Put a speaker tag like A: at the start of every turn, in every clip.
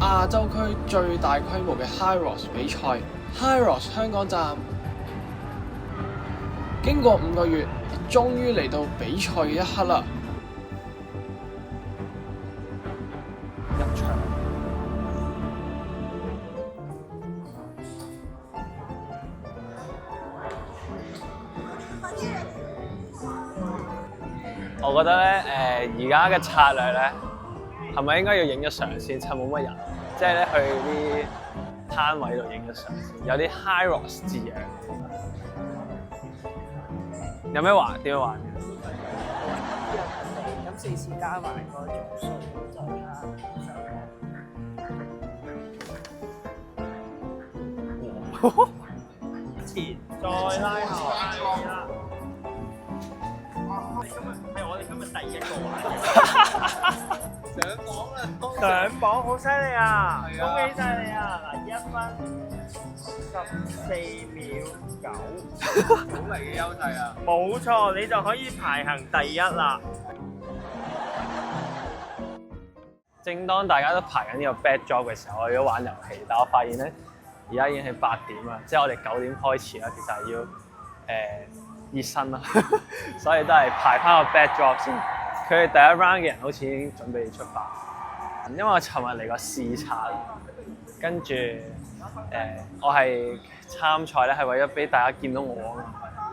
A: 亞洲區最大規模嘅 HYROX 比賽 HYROX 香港站。經過5個月，終於嚟到比賽嘅一刻啦！
B: 入場。我覺得咧，而家嘅策略咧，係咪應該要影咗相先，趁冇乜人，即係咧去啲攤位度影咗相先，有啲 HYROX 字樣。有咩玩？點樣玩嘅？
C: 咁4次加埋個總數就加前再拉後啦！我哋今日第一個玩嘅，上榜啦！上榜好犀利啊！恭喜晒你啊！嗱，1分14秒9，好明嘅優勢啊！冇錯，你就可以排行第一啦。
B: 正當大家都排緊呢個 backdrop 嘅時候，我要玩遊戲，但我發現咧，而家已經係8點啦，即係我哋9點開始啦，其實係要熱身啦，所以都係排翻個 backdrop 先。佢哋第一 round 嘅人好似已經準備出發，因為我尋日嚟過視察，跟住我係參賽咧係為咗俾大家見到我啊嘛。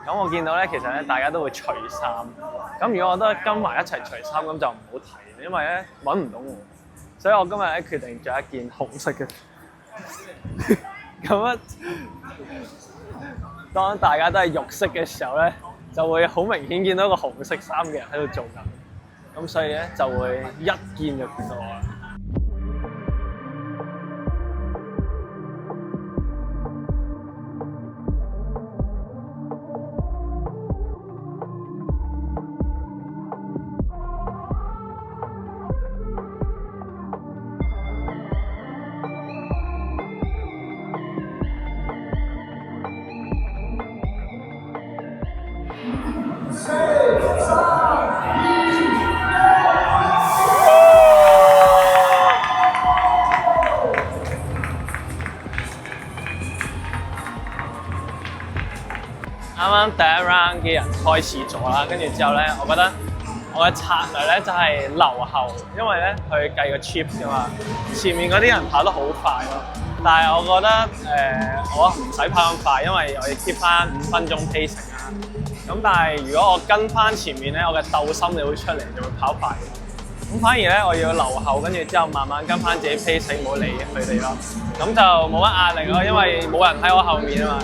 B: 咁我見到咧，其實咧大家都會除衫，咁如果我都跟埋一齊除衫，咁就唔好睇，因為咧揾唔到我。所以我今日咧決定着一件紅色嘅。咁啊，當大家都係肉色嘅時候咧，就會好明顯見到個紅色衫嘅人喺度做緊。咁所以咧就會一見就見到我啦。啱啱第一 round 嘅人開始咗啦，跟住之後咧，我覺得我嘅策略咧就係留後，因為咧佢計個 chips 㗎嘛，前面嗰啲人跑得好快咯。但係我覺得我唔使跑咁快，因為我要 keep 翻5分鐘 pacing 啊。咁但係如果我跟翻前面咧，我嘅鬥心就會出嚟，就會跑快。咁反而咧我要留後，跟住之後慢慢跟翻自己 pacing，唔好理佢哋咯。咁就冇乜壓力咯，因為冇人喺我後面啊嘛。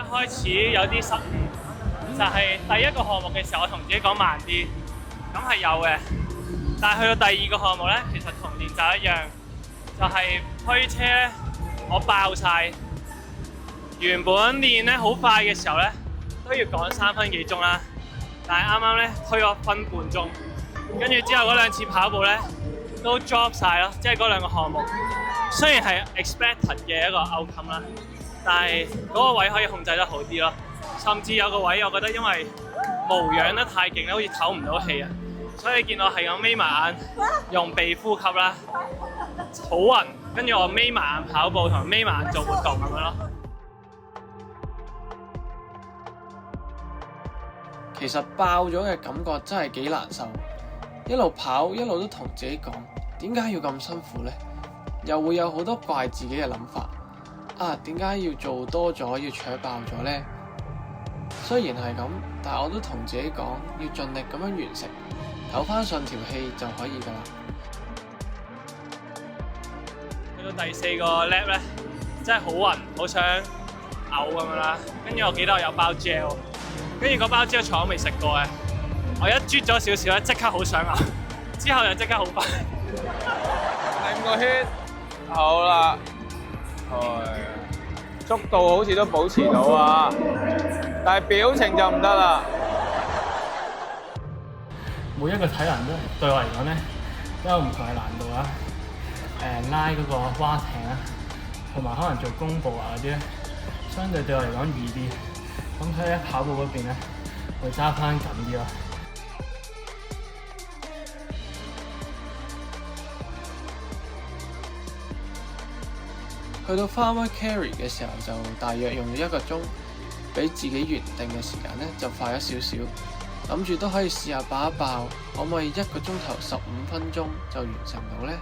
B: 開始有啲失誤，就係第一個項目嘅時候，我同自己講慢啲，咁係有嘅。但係去到第二個項目咧，其實同練習一樣，就係推車咧，我爆晒。原本練咧好快嘅時候咧，都要趕3分幾鐘啦。但係啱啱咧推咗分半鐘，跟住之後嗰兩次跑步咧都 drop 晒咯，即係嗰兩個項目雖然係 expected 嘅一個 outcome 啦，但係嗰個位可以控制得好啲咯。甚至有個位我覺得因為無氧得太勁咧，好似唞唔到氣啊，所以見我係咁眯埋眼用鼻呼吸啦，好暈，跟住我眯埋眼跑步同埋眯埋眼做活動咁樣咯。
A: 其實爆咗嘅感覺真係幾難受，一路跑一路都同自己講，點解要咁辛苦呢？又會有好多怪自己嘅諗法，點解要做多咗，要扯爆咗呢？雖然係咁，但係我都同自己講，要盡力咁樣完成，唞翻順條氣就可以㗎啦。
B: 去到第4個 lap 咧，真係好暈，好想嘔咁樣啦。跟住我記得我有包 gel， 跟住嗰包 gel 從來未食過嘅，我一啜咗少少咧，即刻好想嘔，之後就即刻好快。
C: 第5個圈，好啦，速度好似都保持到啊，但係表情就唔得啦。
B: 每一個體能都對我嚟講咧都有唔同嘅難度啦。拉嗰個蛙艇啊，同埋可能做弓步啊嗰啲咧，相對我嚟講易啲。咁所以喺跑步嗰邊咧，會揸翻緊啲咯。
A: 去到 farmer carry 嘅時候就大約用咗1個鐘，比自己原定嘅時間咧就快咗少少，諗住都可以試下爆一爆，可唔可以1個鐘頭15分鐘就完成到呢？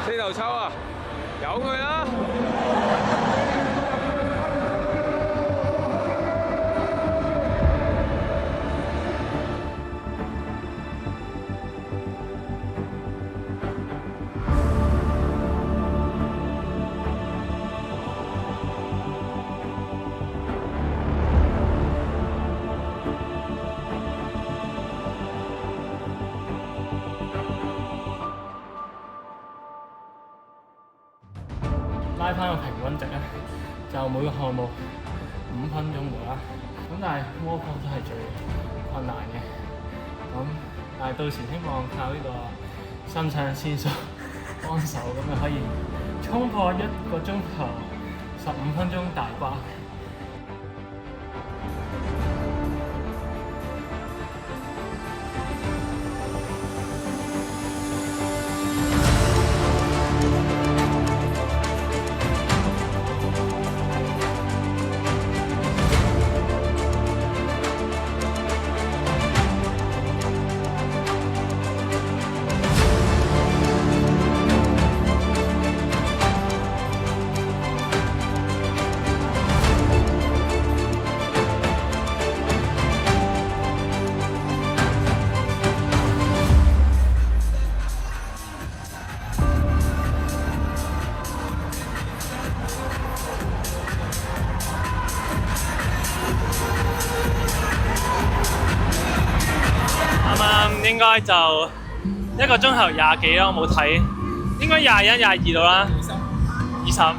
C: 四頭抽啊，由佢啦！
B: 拉翻個平均值咧，就每個項目5分鐘度啦。咁但係 walk 都係最困難嘅。咁但係到時希望靠呢個腎上腺素幫手，咁就可以衝破1個鐘頭15分鐘大關。應該就1個鐘頭20幾咯，我冇睇，應該21、22度啦，20。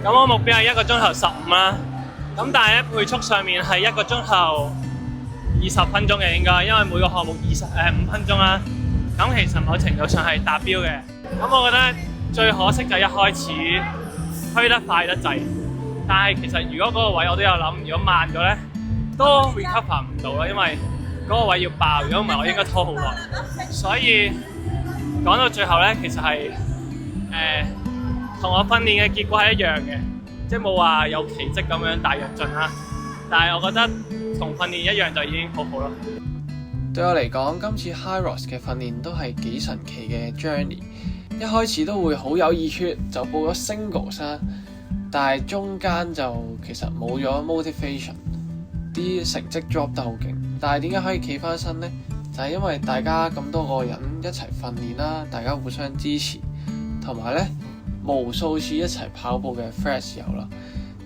B: 咁我目標係1個鐘頭15啦，咁但係配速上面係1個鐘頭20分鐘嘅應該，因為每個項目5分鐘啦。咁其實某程度上係達標嘅。咁我覺得最可惜就一開始推得快得滯，但係其實如果嗰個位我都有諗，如果慢咗咧都 recover 唔到啦，因為嗰個位要爆，如果唔係我應該拖好耐。所以講到最後咧，其實係同我訓練嘅結果係一樣嘅，即係冇話有奇蹟咁樣大躍進啦。但係我覺得同訓練一樣就已經好好咯。
A: 對我嚟講，今次 HYROX 嘅訓練都係幾神奇嘅 journey。一開始都會好有熱血，就報咗 singles 啦，但係中間就其實冇咗 motivation， 啲成績 drop 得好勁。但係點解可以企翻身呢？就係因為大家咁多個人一齊訓練啦，大家互相支持，同埋咧無數次一齊跑步嘅 friends 有啦。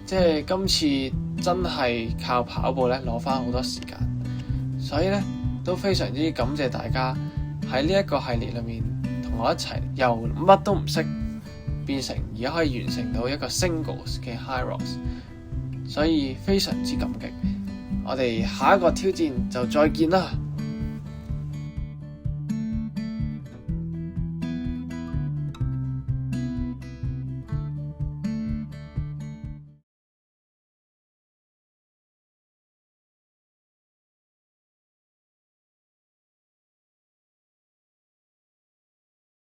A: 即係今次真係靠跑步咧攞翻好多時間，所以咧都非常之感謝大家喺呢一個系列裏面同我一齊由乜都唔識變成而家可以完成到一個 singles 嘅 HYROX， 所以非常之感激。我哋下一個挑戰就再見啦！